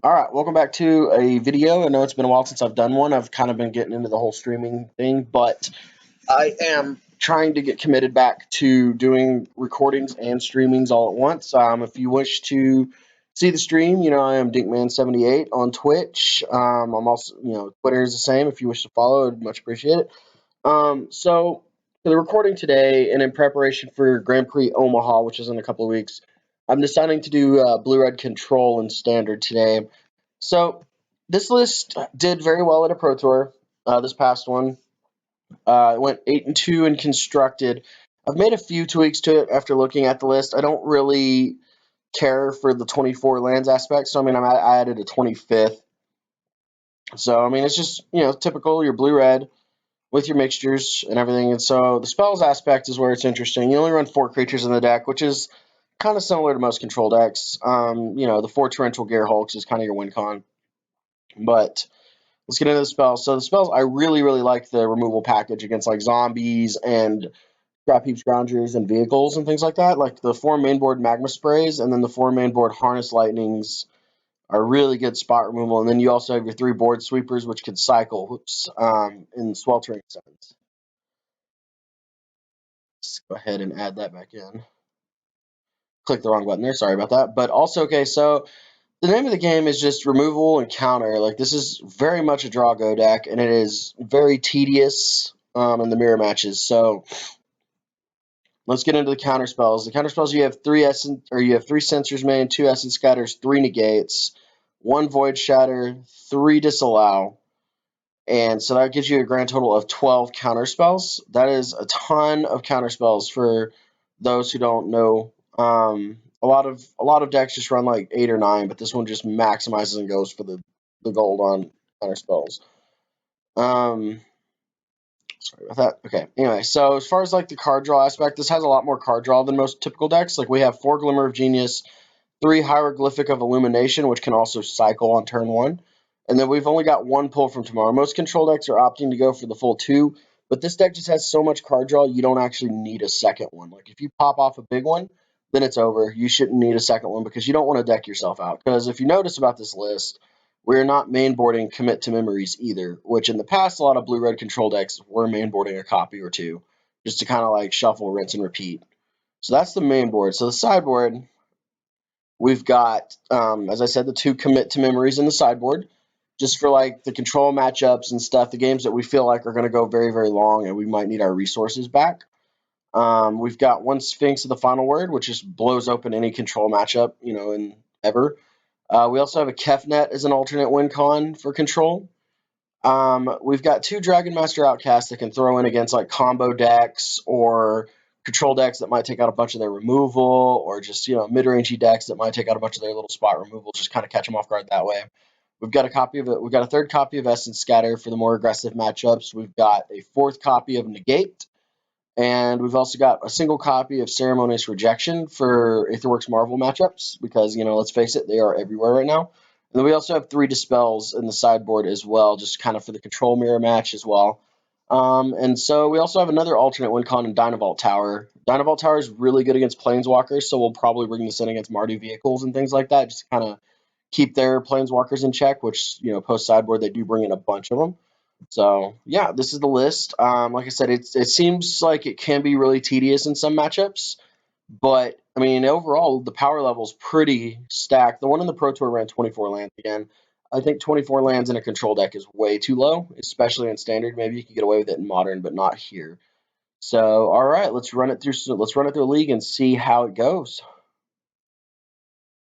All right, welcome back to a video. I know it's been a while since I've done one. I've kind of been getting into the whole streaming thing, but I am trying to get committed back to doing recordings and streamings all at once. If you wish to see the stream, I am Dinkman78 on Twitch. I'm also, Twitter is the same. If you wish to follow, I'd much appreciate it. So for the recording today, and in preparation for Grand Prix Omaha, which is in a couple of weeks, I'm deciding to do Blue Red Control and Standard today. So this list did very well at a Pro Tour. This past one, it went 8-2 in constructed. I've made a few tweaks to it after looking at the list. I don't really care for the 24 lands aspect, so I added a 25th. So it's just typical your blue red with your mixtures and everything. And so the spells aspect is where it's interesting. You only run 4 creatures in the deck, which is kind of similar to most control decks. The 4 Torrential Gear Hulks is kind of your win con. But let's get into the spells. So the spells, I really, really like the removal package against like zombies and Scrap Heap Scroungers and vehicles and things like that. Like the 4 mainboard Magma Sprays and then the 4 mainboard Harness Lightnings are really good spot removal. And then you also have your 3 board sweepers, which can cycle in Sweltering Suns. Let's go ahead and add that back in. Click the wrong button there. Sorry about that. But also, okay, so the name of the game is just removal and counter. Like, this is very much a draw go deck, and it is very tedious in the mirror matches. So let's get into the counter spells. The counter spells, you have 3 Sensors Main, 2 Essence Scatters, 3 Negates, 1 Void Shatter, 3 Disallow. And so that gives you a grand total of 12 counter spells. That is a ton of counter spells for those who don't know. A lot of decks just run like 8 or 9, but this one just maximizes and goes for the gold on counter spells. Sorry about that. Okay. Anyway, so as far as like the card draw aspect, this has a lot more card draw than most typical decks. Like we have 4 Glimmer of Genius, 3 Hieroglyphic of Illumination, which can also cycle on turn 1. And then we've only got 1 pull from tomorrow. Most control decks are opting to go for the full 2, but this deck just has so much card draw, you don't actually need a second one. Like if you pop off a big one, then it's over. You shouldn't need a second one because you don't want to deck yourself out. Because if you notice about this list, we're not mainboarding Commit to Memories either, which in the past, a lot of blue-red control decks were mainboarding a copy or 2, just to kind of like shuffle, rinse, and repeat. So that's the main board. So the sideboard, we've got, as I said, the 2 Commit to Memories in the sideboard, just for like the control matchups and stuff, the games that we feel like are going to go very, very long and we might need our resources back. We've got 1 Sphinx of the Final Word, which just blows open any control matchup, in ever. We also have a Kefnet as an alternate win con for control. We've got 2 Dragon Master Outcasts that can throw in against like combo decks or control decks that might take out a bunch of their removal, or just mid-rangey decks that might take out a bunch of their little spot removal, just kind of catch them off guard that way. We've got a copy of it. We've got a 3rd copy of Essence Scatter for the more aggressive matchups. We've got a 4th copy of Negate, and we've also got a single copy of Ceremonious Rejection for Aetherworks Marvel matchups because let's face it, they are everywhere right now. And then we also have 3 Dispels in the sideboard as well, just kind of for the control mirror match as well. And so we also have another alternate win con in Dynavolt Tower. Dynavolt Tower is really good against Planeswalkers, so we'll probably bring this in against Mardu vehicles and things like that, just to kind of keep their Planeswalkers in check, which, post sideboard, they do bring in a bunch of them. So, yeah, this is the list. Like I said, it seems like it can be really tedious in some matchups, but overall, the power level is pretty stacked. The one in the Pro Tour ran 24 lands again. I think 24 lands in a control deck is way too low, especially in standard. Maybe you can get away with it in modern, but not here. So, all right, let's run it through. Let's run it through a league and see how it goes.